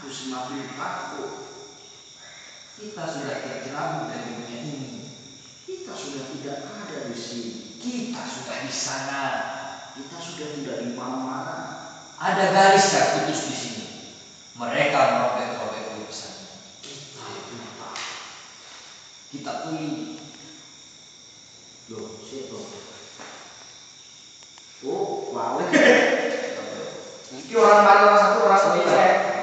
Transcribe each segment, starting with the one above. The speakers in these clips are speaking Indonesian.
Aku semakin takut. Kita sudah terjerambut dari dunia ini. Kita sudah tidak ada di sini. Kita sudah di sana. Kita sudah tidak di mana-mana. Ada garis yang putus di sini. Mereka merobek-robek lukisannya. Kita buta. Kita tuli. Loh, siapa? Oh, wow. Ini orang mana orang satu orang saya.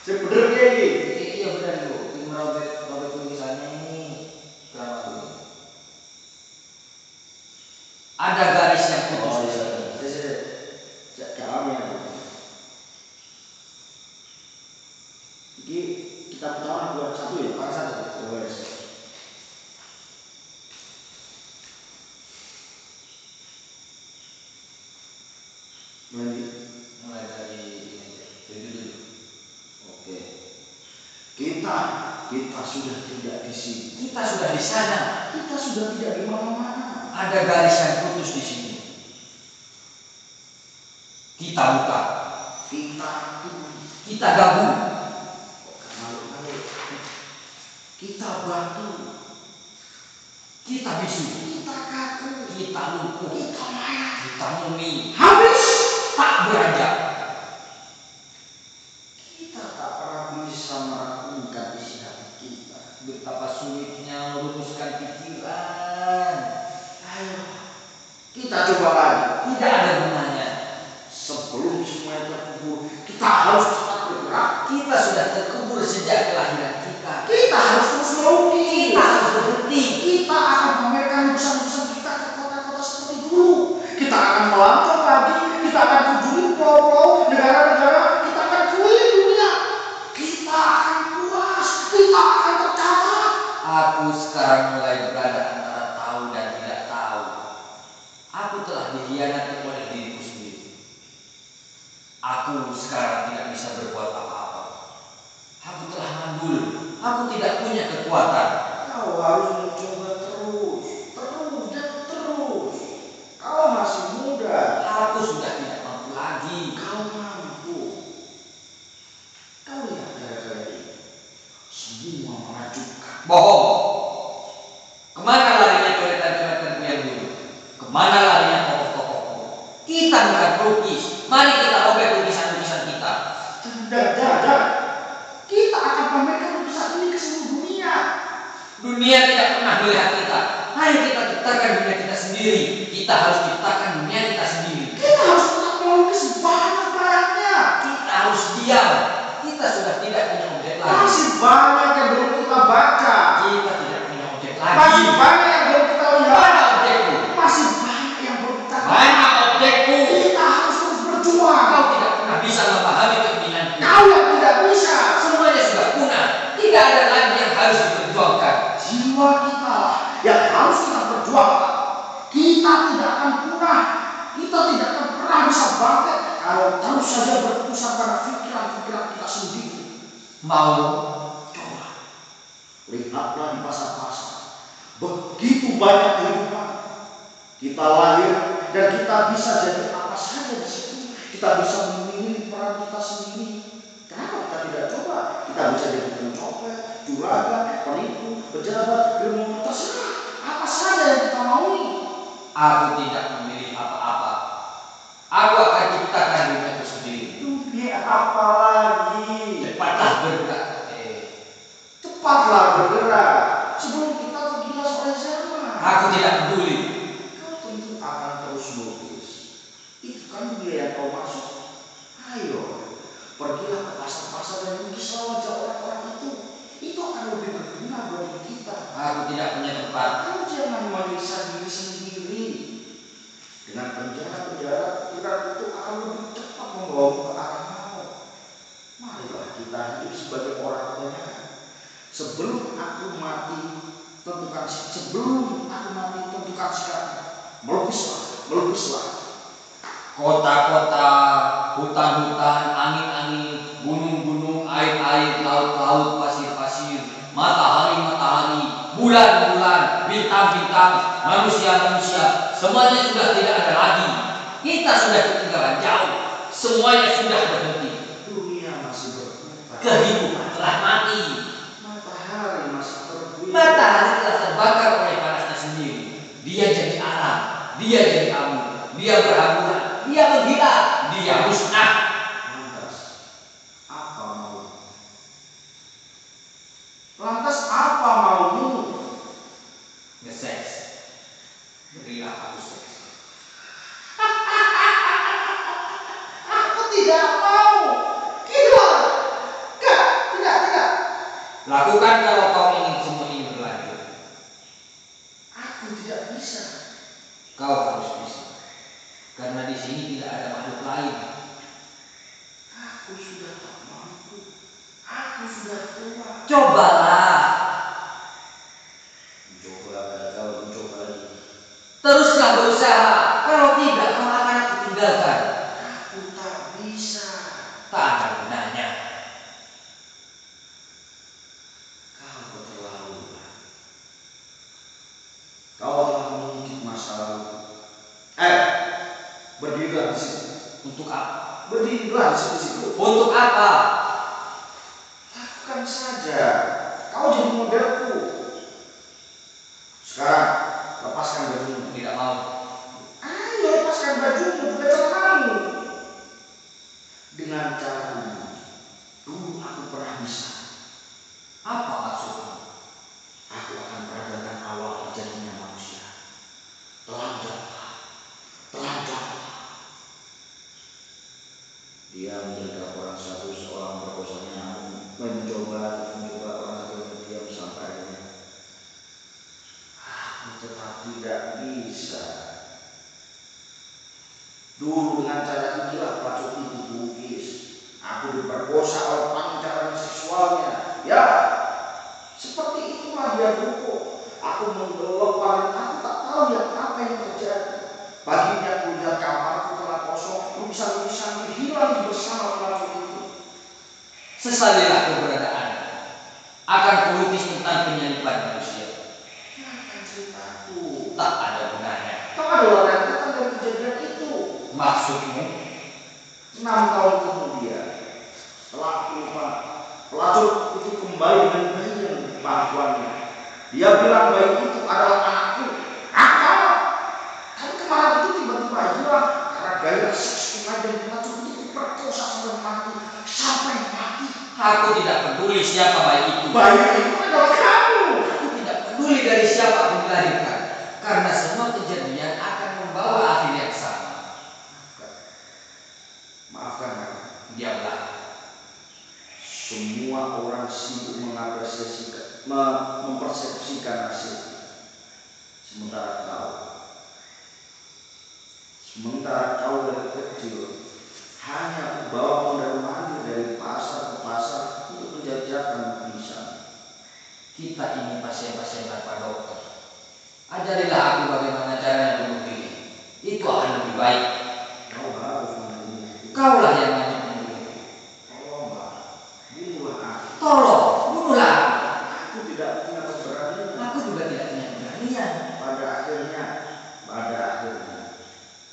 Saya bener kayak gini. Iya benar Bu. Ini merobek lukisannya ini kerana dulu. Ada garis yang putus di sini. Dalamnya. Jadi kita pertama buat satu ya, orang satu. Mulai dari ini aja. Jadi dulu. Oke. Kita sudah tidak di sini. Kita sudah di sana. Kita sudah tidak di mana-mana. Ada garis yang putus di sini. Kita buka. Kita gabung. Kita batu. Kita bisu. Kita kaku. Kita lumpuh. Kita mayat. Kita mumi. Habis. Tak beranjak. Kita tak pernah bisa merampungkan isi hati kita. Betapa sulitnya merumuskan pikiran. Ayo, kita coba lagi. Tidak ada gunanya. Sebelum semuanya terkubur, kita harus cepat bergerak. Kita sudah terkubur sejak kelahiran kita. Kita harus terus melukis. Kita harus berhenti. Kita akan memamerkan lukisan-lukisan kita ke kota-kota seperti dulu. Kita akan melangkah lagi. Kita akan kunjungi pulau-pulau, negara-negara. Kita akan keliling dunia. Kita akan puas. Kita akan tercatat. Aku sekarang mulai berada antara tahu dan tidak tahu. Aku telah dikhianati oleh diriku sendiri. Aku sekarang tidak bisa berbuat apa-apa. Aku telah mandul. Aku tidak punya kekuatan. Kau harus mencoba terus dan terus. Kau masih muda. Aku sudah tidak mampu lagi. Kau mampu. Kau lihat gara-gara ini. Semua mengajukan. Bohong. Kemana larinya coretan-coretanku yang dulu? Kemana larinya tokoh-tokohku? Kita bukan pelukis. Mari kita robek lukisan-lukisan kita. Tidak. Kita akan pamerkan lukisan ini ke seluruh dunia. Dunia tidak pernah melihat kita. Ayo kita ciptakan dunia kita sendiri. Kita harus ciptakan dunia kita sendiri. Kita harus tetap melukis banyak-banyaknya. Kita harus diam. Kita sudah tidak punya objek lagi. Masih banyak yang belum kita baca. Kita tidak punya objek lagi. Masih banyak yang belum kita lihat. Mana objekku? Masih banyak yang belum kita lihat. Mana objekku? Kita harus terus berjuang. Kau tidak pernah bisa memahami keinginanku. Kau yang tidak bisa. Semuanya sudah punah. Tidak ada lagi yang harus diperjuangkan. Jiwa kita yang harus kita perjuangkan. Kita tidak akan punah. Kita tidak akan pernah bisa bangkit kalau terus saja berpusat pada pikiran-pikiran kita sendiri. Mau? Coba lihatlah di pasar-pasar. Begitu banyak kehidupan. Kita lahir dan kita bisa jadi apa saja di situ. Kita bisa memilih peran kita sendiri. Kenapa kita tidak coba? Kita bisa jadi pencopet, juragan, penipu, pejabat, ilmuwan, terserah. Apa saja yang kita maui. Aku tidak memilih apa-apa. Aku akan ciptakan duniaku sendiri. Dunia apa lagi? Cepatlah bergerak. Cepatlah bergerak. Sebelum kita tergilas oleh zaman. Aku tidak peduli. Kau tentu akan terus lukis. Itu kan dunia yang kau maksud. Ayo, pergilah ke pasar-pasar dan lukislah wajah orang-orang itu. Itu akan lebih berguna bagi kita. Aku tidak punya tempat. Kau jangan menyiksa diri sendiri. Dengan penjara-penjara, pikiran itu akan lebih cepat membawa ke arah maut. Marilah kita hidup sebagai orang kebanyakan. Sebelum aku mati, tentukan sikap. Melukislah. Kota-kota, hutan-hutan, angin-angin, gunung-gunung, air-air, laut-laut, pasir-pasir, matahari-matahari, bulan-bulan, bintang-bintang, manusia-manusia, semuanya sudah tidak ada lagi. Kita sudah ketinggalan jauh. Semuanya sudah berhenti. Dunia masih berputar. Lakukan kalau kau ingin semua ini berlanjut. Aku tidak bisa. Kau harus bisa. Karena di sini tidak ada makhluk lain. Aku sudah tak mampu. Aku sudah tua. Cobalah. Coba gagal, mencoba lagi. Teruslah berusaha. Kalau tidak, kau akan aku tinggalkan. Aku tak bisa. Tak ada gunanya. Kau keterlaluan. Kau telah mengungkit masa lalu. Berdirilah di situ. Untuk apa? Berdirilah di situ. Untuk apa? Lakukan saja. Kau jadi modelku. Sekarang lepaskan bajumu. Tidak mau. Ayo lepaskan bajumu, juga celanamu. Dengan cara ini, dulu aku pernah bisa. Apa maksudmu? Aku akan peragakan awal terjadinya manusia. Terlambat. Dia menjaga orang satu seorang perkosanya, mencoba orang satu diam sampai akhirnya. Aku tetap tidak bisa. Dulu dengan cara inilah pacul itu bugis. Aku diperkosa oleh pancaran seksualnya. Ya, seperti itulah dia dulu. Aku menggelepar, aku tak tahu yang apa yang terjadi. Paginya aku lihat kamarku telah kosong, lukisan-lukisan hilang bersama pelaku itu. Sesalilah keberadaan. Akan kulukis tentang penyalipan manusia. Jangan ceritaku. Tak ada gunanya. Kau adalah rentetan dari kejadian itu. Maksudmu? 6 tahun kemudian, setelah aku lupa, pelacur itu kembali dengan bayi yang pangkuannya. Dia bilang bayi itu adalah anakku. Tapi kemarin itu tiba-tiba hilang karena gaya seksual dan pelacur itu diperkosa sampai mati. Aku tidak peduli siapa bayi itu. Bayi itu adalah kamu. Aku tidak peduli dari siapa yang dilahirkan. Karena semua kejadian akan membawa akhir yang sama. Maafkan aku. Diamlah. Semua orang sibuk mempersepsikan hasil. Sementara kau dari kecil hanya bawa mondar-mandir dari pasar ke pasar untuk menjajakan lukisan. Kita ini pasien-pasien tanpa dokter. Ajarilah aku bagaimana caranya bunuh diri. Itu akan lebih baik. Kau harus membunuh. Kaulah yang wajib membunuh. Tolonglah, bunuhlah aku. Tolong, bunuhlah aku. Aku tidak punya keberanian. Aku juga tidak punya keberanian. Pada akhirnya,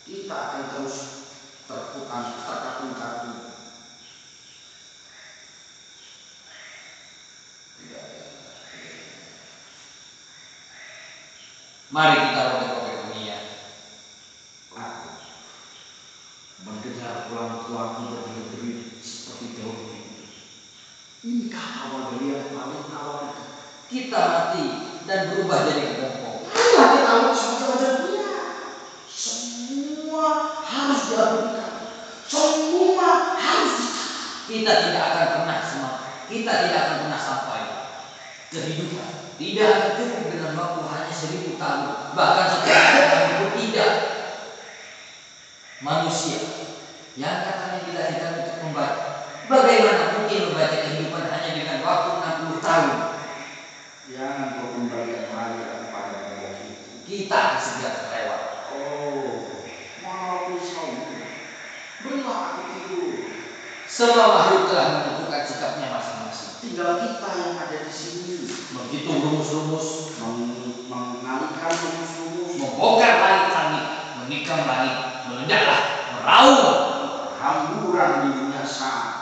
kita akan terus terkatung-katung. Mari kita robek-robek dunia. Aku mendengar pulang tuaku berdiri seperti daun itu. Inikah awal dari yang paling awal? Kita mati dan berubah jadi kepompong. Ayolah kita awal sebagai dunia. Semua harus diabadikan. Semua harus dicatat. Kita tidak akan pernah semangat. Kita tidak akan pernah sampai. Kehidupan tidak akan cukup dengan waktu hanya 1000 tahun. Bahkan 100 tahun pun tidak. Manusia yang katanya dilahirkan untuk membaca. Bagaimana mungkin membaca kehidupan hanya dengan waktu 60 tahun? Jangan kau kembalikan lagi kepada mereka itu. Kita akan segera terlewat. Mau pisau. Berilah aku tidur. Semua makhluk telah menentukan sikapnya masing-masing. Tinggal kita yang ada di sini. Menghitung rumus-rumus, mengalihkan rumus-rumus, membongkar langit-langit, menikam langit, meledaklah, meraung. hamburan di dunia sana.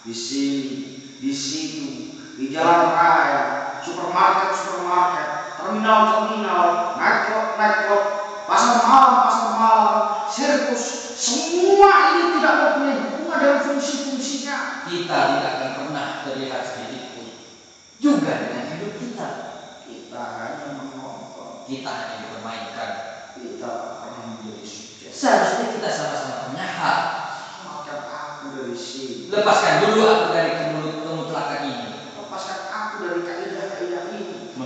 Di sini, di situ, di jalan raya, supermarket, terminal, nightclub, pasar malam, sirkus, semua ini tidak mempunyai hubungan dengan fungsi-fungsinya. Kita tidak akan pernah terlihat sedikit pun. Juga dengan hidup kita. Kita hanya menonton. Kita hanya dipermainkan. Kita pernah menjadi subjek. Seharusnya kita sama-sama penyahat. Selamatkan aku dari sini. Lepaskan dulu aku dari kemutlakan ini. Lepaskan aku dari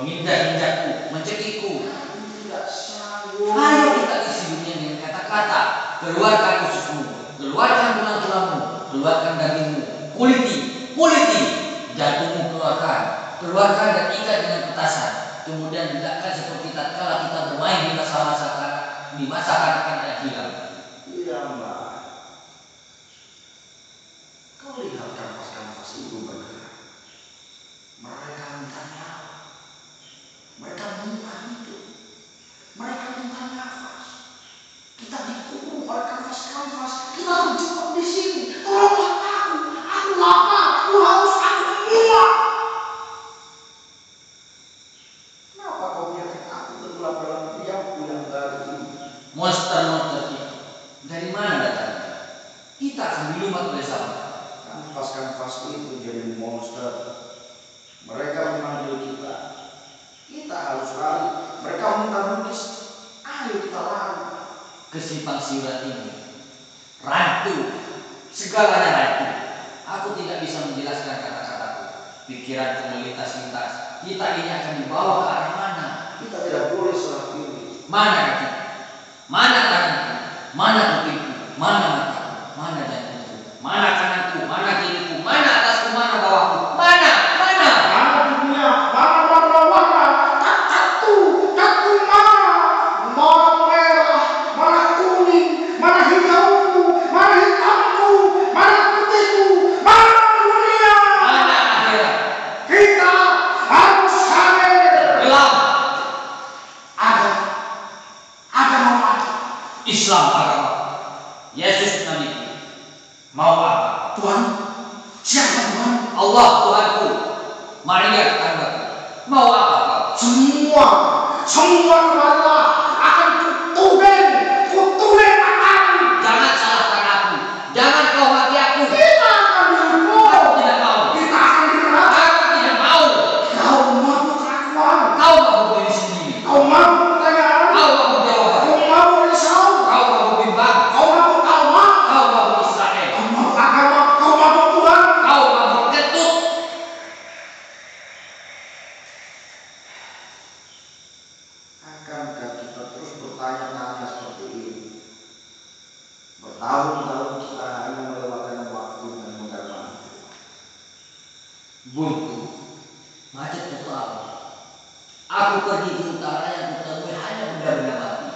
menginjak-injakku, mencekikku. Aku tidak sanggup. Ayo kita isi dunia dengan kata-kata. Keluarkan ususmu, keluarkan tulang-tulangmu, keluarkan dagingmu, kuliti, jantungmu keluarkan dan ikat dengan petasan. Kemudian tidakkan seperti tatkala kita bermain di masa kanak-kanak yang hilang. Iya, Mbak. Kau lihat kanvas-kanvas itu bergerak. Mereka minta nyawa. Mereka minta hidup. Mereka minta nafas. Kita dikurung oleh kanvas-kanvas. Kita terjebak di sini. Tolonglah aku. Aku lapar. Aku haus. Aku muak. Kenapa kau biarkan aku tenggelam dalam diamku yang baru ini? Monster-monster itu dari mana datangnya? Kita akan dilumat oleh zaman. Kanvas-kanvas itu jadi monster. Mereka memanggil kita. Kita harus lari. Mereka minta lukis. Ayo kita lari. Kesimpang siuran ini, rantu, segalanya rantu. Aku tidak bisa menjelaskan kata-kataku. Pikiranku melintas-lintas. Kita ini akan dibawa ke arah mana? Kita tidak boleh salah pilih. Mana kakiku? Mana tanganku? Mana kupingku? Mana mataku? Mana jantungku? Mana kananku? Mana kiriku? Mana atasku? Mana bawahku? Mana? Mana dunia? Mana warna-warna? Catu mana? Mana merah? Mana kuning? Mana hijauku? Mana hitamku? Mana putihku? Mana dunia? Mana akhirat? Kita harus sadar. Gelap. Agama Islam agama. Yesus nabiku. Mau apa? Tuhan, siapa Tuhan? Allah Tuhanku. Maria tetanggaku. Mau apa kau? Semua kemarilah akan kutulen akan. Jangan salahkan aku. Jangan kau mati aku. Kita akan dihukum. Aku tidak mau. Kita akan dikerahkan. Aku tidak mau. Kau mabuk kelakuan. Kau mabuk diri sendiri. Kau mabuk pertanyaan. Kau mabuk jawaban. Kau mabuk risau. Kau mabuk bimbang. Kau mabuk tawa. Kau mabuk Israel. Kau mabuk agama. Kau mabuk Tuhan. Kau mabuk ketut. Akankah kita terus bertanya-tanya seperti ini? Bertahun-tahun kita hanya melewatkan waktu dan menggabung. Buntu. Macet total. Aku pergi ke utara yang kutemui hanya benda-benda mati.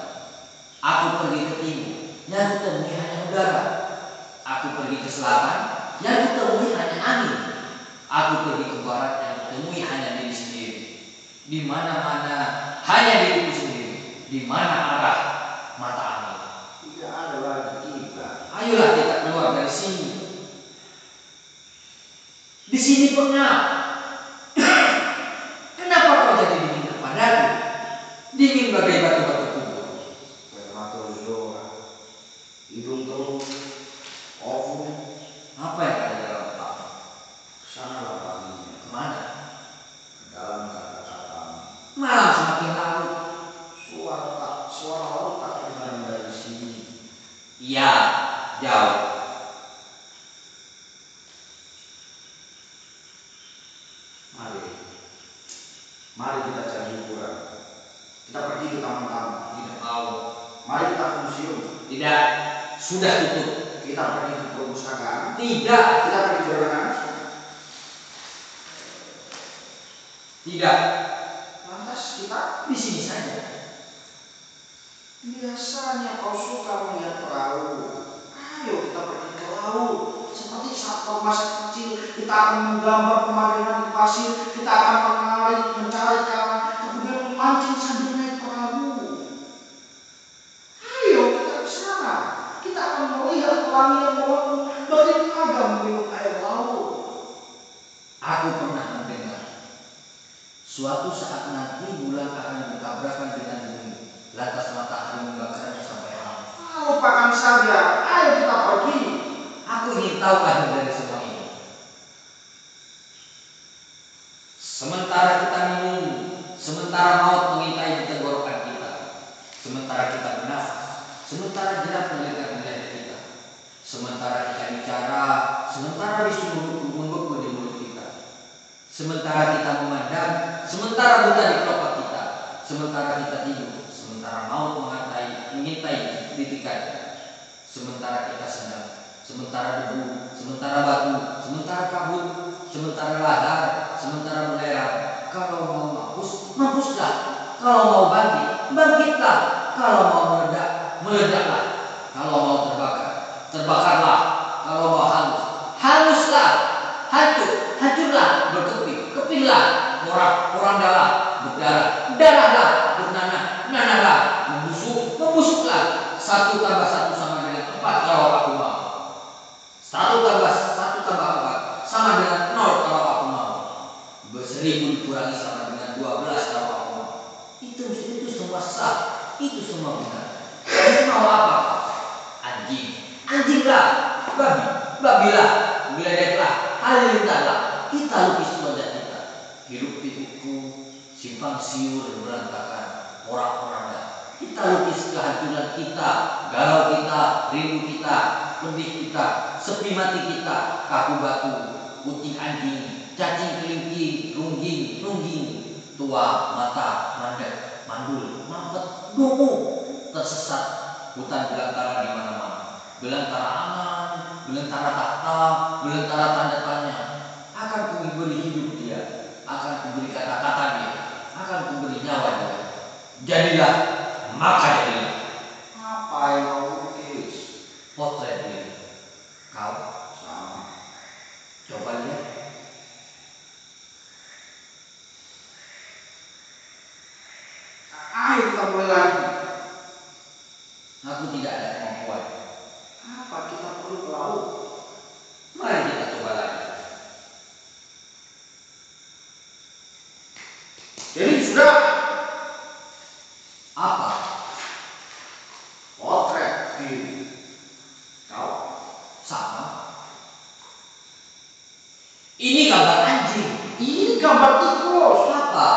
Aku pergi ke timur yang kutemui hanya udara. Aku pergi ke selatan yang kutemui hanya angin. Aku pergi ke barat yang kutemui hanya diri sendiri. Di mana-mana hanya diriku sendiri. Di mana arah mata angin. Tidak ada lagi kita. Ayolah kita keluar dari sini. Di sini pengap. Kenapa kau jadi dingin kepadaku? Dingin bagai batu-batu kubur. Spermatozoa, hidung telur, ovum, Apa yang ada dalam otak? sana lapangnya, Kemana? dalam kata-katamu. Malam semakin larut. Suara laut tak terdengar dari sini. Iya, jauh. Mari kita cari hiburan. Kita pergi ke taman-taman. Tidak mau. Mari kita ke museum. Tidak. Sudah tutup. Kita pergi ke perpustakaan. Tidak. Kita pergi ke renang. Tidak. Lantas kita Di sini saja. biasanya kau suka melihat perahu. Ayo kita pergi ke laut. Seperti saat kau masih kecil, kita akan menggambar pemandangan di pasir. Kita akan mencari karang, kemudian memancing sambil naik perahu. Ayo kita ke sana. Kita akan melihat pelangi yang melengkung bagaimana meminum air laut. Aku pernah mendengar. Suatu saat nanti bulan akan bertabrakan dengan bumi. Lantas matahari membakarnya sampai hangus. Lupakan saja. Ayo kita pergi. Aku ingin tahu akhir dari semua ini. Sementara kita minum, sementara maut mengintai di tenggorokan kita, sementara kita bernafas, sementara jerat melekat di leher kita, sementara kita bicara, sementara bisu menggebu di mulut kita, Sementara kita memandang, sementara buta di kelopak kita, sementara kita tidur, sementara maut mengintai kritikan, sementara kita senang, sementara debu, sementara batu, sementara kabut, sementara lahar, sementara belerang. Kalau mau mampus, mampuslah. Kalau mau bangkit, bangkitlah. Kalau mau meledak, meledaklah. Kalau mau terbakar, terbakarlah. Kalau mau halus, haluslah. Hancur, hancurlah. Berkeping, kepinglah. Porandalah, berdarah, darahlah. Bernanah, nanahlah. Membusuk, membusuklah. 1 tambah 1 sama dengan 4 kalau aku mau. 1 tambah 4 sama dengan 0 kalau aku mau. 1000 dikurangi sama dengan 12 kalau aku mau. Itu semua sah. Itu semua benar. Mau apa? Anjing, anjinglah. Babi, babilah. Geledeklah, halilintahlah. Kita lukis wajah kita. Hirup pikukku, simpang siur berantakan, porak-poranda. Kita lukis kehancuran kita, galau kita, rindu kita, pedih kita, sepi mati kita, kaku batu, kucing anjing, cacing kelingking, rungging, tua, mata, mandek, mandul, mampet, dungu, tersesat, hutan belantara di mana-mana, belantara angan, belantara tahta, belantara tanda tanya. Akan kuberi hidup dia, akan kuberi kata-kata dia, akan kuberi nyawa dia. Jadilah, maka jadilah. Apa yang kau lukis? Potret dia. Kau Sama. coba lihat. Ayo kita mulai lagi. Aku tidak ada kemampuan. Apa kita perlu ke laut? Mari kita coba lagi. Jadi sudah. Apa? Potret diri. Kau Sama. Ini gambar anjing. ini gambar tikus. Apa?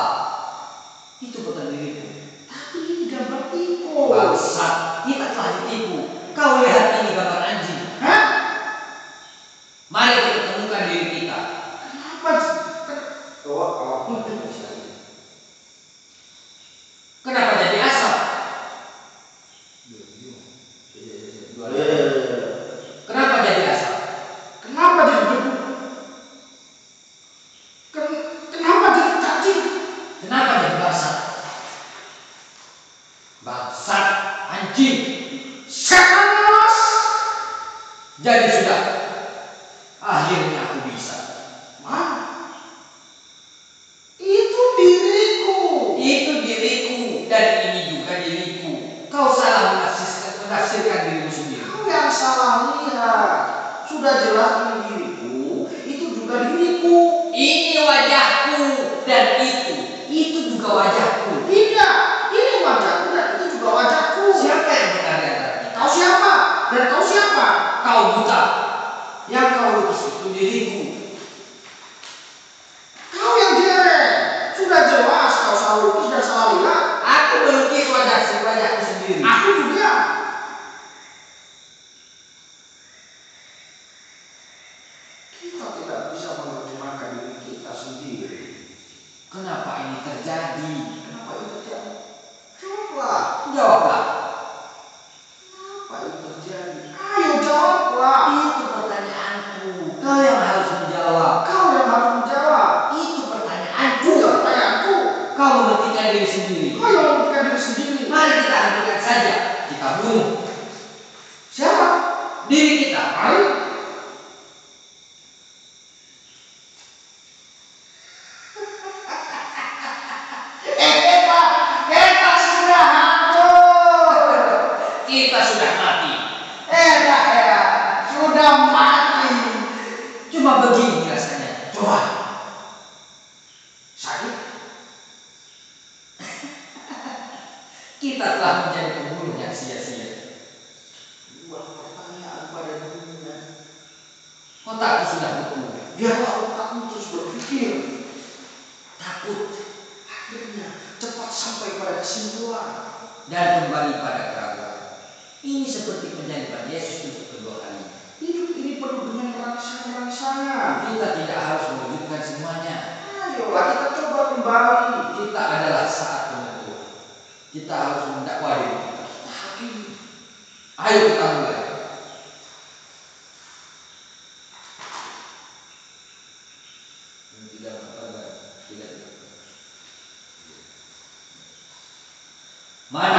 Itu bukan diriku. Tapi ini gambar tikus. Bangsat, kita telah ditipu. Kau lihat ini gambar anjing. Hah? Mari kita temukan diri kita. Kenapa? Kenapa jadi asap? Kenapa jadi asap? Kenapa jadi debu? Kenapa jadi cacing? Kenapa jadi bangsat? Bangsat, anjing. Sekanas. Jadi sudah. Akhirnya aku bisa. Mana? Itu diriku. Itu diriku dan ini juga diriku. Kau salah menafsirkan dirimu sendiri. Kau yang salah lihat. Sudah jelas ini diriku. Itu juga diriku. Ini wajahku dan itu juga wajahku. Tidak. Ini wajahku dan itu juga wajahku. Siapa yang benar di antara kita? Kau siapa? Dan kau siapa? Kau buta. Yang kau lukis itu diriku. Kau yang jelek. Sudah jelas kau salah lukis dan salah lihat. Aku melukis wajahku sendiri. Aku juga. Kita tidak bisa menerjemahkan diri kita sendiri. Kenapa ini terjadi? Kenapa itu terjadi? Jawablah. Jawablah. Kenapa itu terjadi? Ayo jawablah. Itu pertanyaanku. Kau yang harus menjawab. Kau yang harus menjawab. Itu pertanyaanku. Juga pertanyaanku. Kau menghentikan diri sendiri. Kau yang membuktikan diri sendiri. Mari kita hentikan saja. Kita bunuh Siapa? diri kita. Mari. Kita sudah hancur. Kita sudah mati. Sudah mati. Cuma begini rasanya. Coba. Sakit. Kita telah menjadi pembunuh yang sia-sia. Dua pertanyaan pada dunia. Otakku sudah beku. Biarlah otakmu terus berpikir. Takut. Akhirnya cepat sampai pada kesimpulan. Dan kembali pada keraguan. Ini seperti penyaliban Yesus untuk kedua kalinya. Hidup ini penuh dengan rangsangan-rangsangan. Kita tidak harus mewujudkan semuanya. ayolah kita coba kembali. Kita adalah saat penentuan. Kita harus mendakwa diri kita. Hakim. Ayo kita mulai. Mana